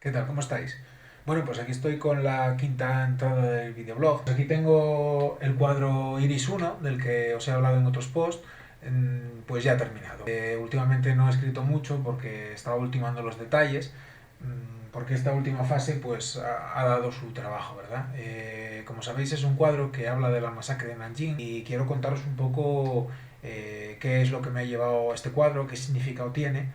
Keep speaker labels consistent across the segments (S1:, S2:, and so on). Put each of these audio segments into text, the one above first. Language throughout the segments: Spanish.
S1: ¿Qué tal? ¿Cómo estáis? Bueno, pues aquí estoy con la quinta entrada del videoblog. Aquí tengo el cuadro Iris 1, del que os he hablado en otros posts, pues ya terminado. Últimamente no he escrito mucho porque estaba ultimando los detalles, porque esta última fase pues ha dado su trabajo, ¿verdad? Como sabéis es un cuadro que habla de la masacre de Nanjing y quiero contaros un poco qué es lo que me ha llevado a este cuadro, qué significado tiene.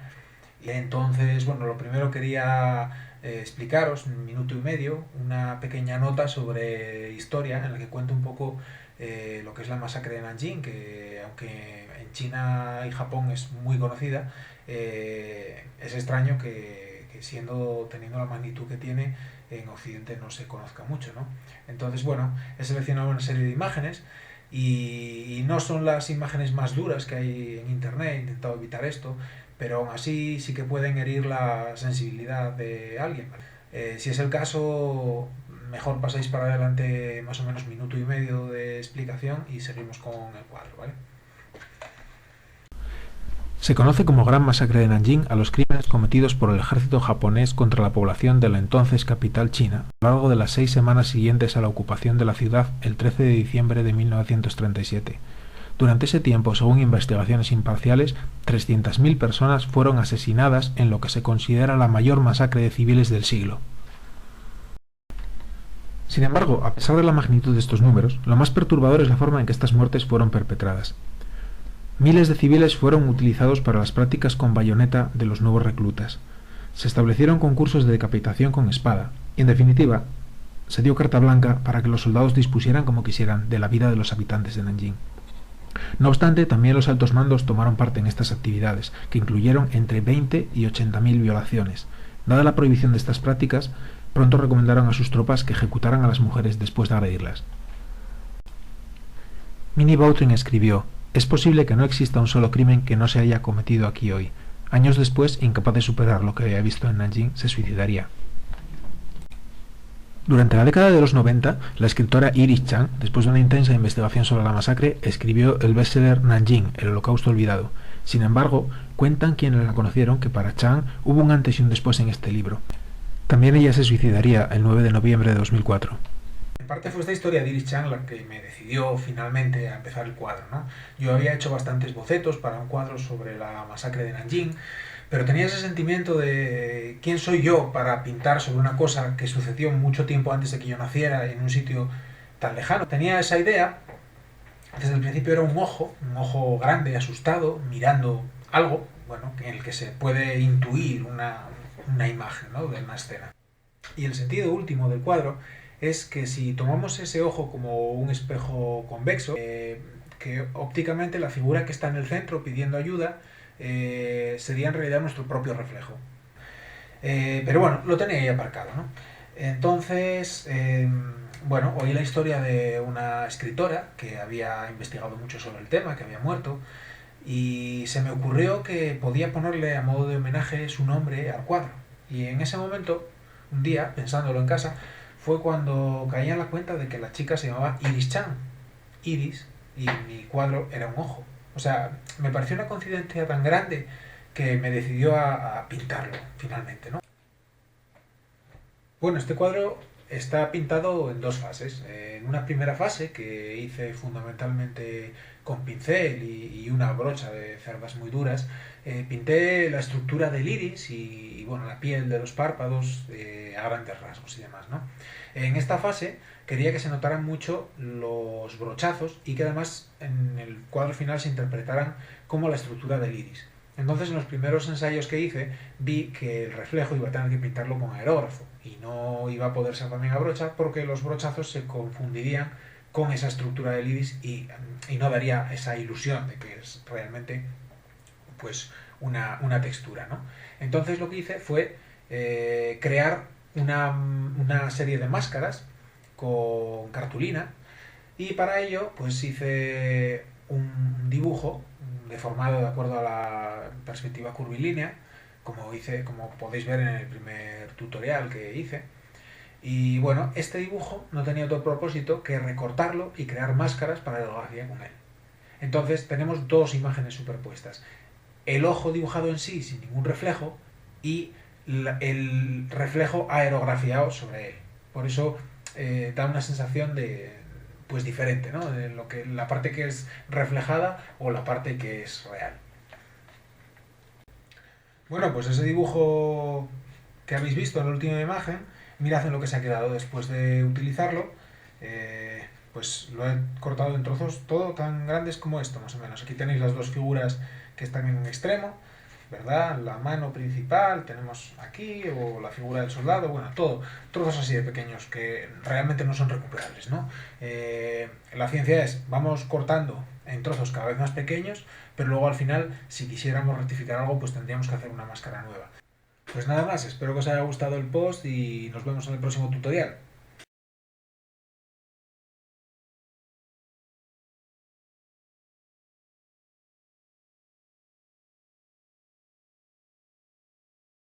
S1: Y entonces, bueno, lo primero quería explicaros, en un minuto y medio, una pequeña nota sobre historia en la que cuento un poco lo que es la masacre de Nanjing, que aunque en China y Japón es muy conocida, es extraño que siendo teniendo la magnitud que tiene en Occidente no se conozca mucho, ¿no? Entonces, bueno, he seleccionado una serie de imágenes y no son las imágenes más duras que hay en internet, he intentado evitar esto, pero aún así sí que pueden herir la sensibilidad de alguien. Si es el caso, mejor pasáis para adelante más o menos minuto y medio de explicación y seguimos con el cuadro, ¿vale?
S2: Se conoce como Gran Masacre de Nanjing a los crímenes cometidos por el ejército japonés contra la población de la entonces capital china a lo largo de las 6 semanas siguientes a la ocupación de la ciudad el 13 de diciembre de 1937. Durante ese tiempo, según investigaciones imparciales, 300.000 personas fueron asesinadas en lo que se considera la mayor masacre de civiles del siglo. Sin embargo, a pesar de la magnitud de estos números, lo más perturbador es la forma en que estas muertes fueron perpetradas. Miles de civiles fueron utilizados para las prácticas con bayoneta de los nuevos reclutas. Se establecieron concursos de decapitación con espada y, en definitiva, se dio carta blanca para que los soldados dispusieran como quisieran de la vida de los habitantes de Nanjing. No obstante, también los altos mandos tomaron parte en estas actividades, que incluyeron entre 20 y 80.000 violaciones. Dada la prohibición de estas prácticas, pronto recomendaron a sus tropas que ejecutaran a las mujeres después de agredirlas. Minnie Vautrin escribió: «Es posible que no exista un solo crimen que no se haya cometido aquí hoy». Años después, incapaz de superar lo que había visto en Nanjing, se suicidaría. Durante la década de los 90, la escritora Iris Chang, después de una intensa investigación sobre la masacre, escribió el bestseller Nanjing, el holocausto olvidado. Sin embargo, cuentan quienes la conocieron que para Chang hubo un antes y un después en este libro. También ella se suicidaría el 9 de noviembre de 2004.
S1: En parte fue esta historia de Iris Chang la que me decidió finalmente a empezar el cuadro, ¿no? Yo había hecho bastantes bocetos para un cuadro sobre la masacre de Nanjing, pero tenía ese sentimiento de quién soy yo para pintar sobre una cosa que sucedió mucho tiempo antes de que yo naciera en un sitio tan lejano. Tenía esa idea, desde el principio era un ojo grande, asustado, mirando algo, bueno, en el que se puede intuir una imagen, ¿no?, de una escena. Y el sentido último del cuadro es que si tomamos ese ojo como un espejo convexo, que ópticamente la figura que está en el centro pidiendo ayuda sería en realidad nuestro propio reflejo. Pero bueno, lo tenía ahí aparcado, ¿no? Entonces, bueno, oí la historia de una escritora que había investigado mucho sobre el tema, que había muerto, y se me ocurrió que podía ponerle a modo de homenaje su nombre al cuadro. Y en ese momento, un día, pensándolo en casa, fue cuando caí en la cuenta de que la chica se llamaba Iris Chan. Iris, y mi cuadro era un ojo. O sea, me pareció una coincidencia tan grande que me decidió a pintarlo, finalmente, ¿no? Bueno, este cuadro está pintado en dos fases. En una primera fase, que hice fundamentalmente con pincel y una brocha de cerdas muy duras, pinté la estructura del iris y, bueno, la piel de los párpados a grandes rasgos y demás, ¿no? En esta fase quería que se notaran mucho los brochazos y que además en el cuadro final se interpretaran como la estructura del iris. Entonces, en los primeros ensayos que hice, vi que el reflejo iba a tener que pintarlo con aerógrafo y no iba a poder ser también a brocha porque los brochazos se confundirían con esa estructura del iris y no daría esa ilusión de que es realmente pues una textura, ¿no? Entonces lo que hice fue crear una serie de máscaras con cartulina y para ello pues hice un dibujo deformado de acuerdo a la perspectiva curvilínea, como podéis ver en el primer tutorial que hice. Y bueno, este dibujo no tenía otro propósito que recortarlo y crear máscaras para lo que hacía con él. Entonces tenemos dos imágenes superpuestas. El ojo dibujado en sí sin ningún reflejo y el reflejo aerografiado sobre él. Por eso da una sensación de pues diferente, ¿no? De lo que, la parte que es reflejada o la parte que es real. Bueno, pues ese dibujo que habéis visto en la última imagen, mirad en lo que se ha quedado después de utilizarlo. Pues lo he cortado en trozos todo tan grandes como esto, más o menos. Aquí tenéis las dos figuras que están en un extremo, ¿verdad? La mano principal tenemos aquí, o la figura del soldado, bueno, todo, trozos así de pequeños que realmente no son recuperables, ¿no? La ciencia es, vamos cortando en trozos cada vez más pequeños, pero luego al final, si quisiéramos rectificar algo, pues tendríamos que hacer una máscara nueva. Pues nada más, espero que os haya gustado el post y nos vemos en el próximo tutorial.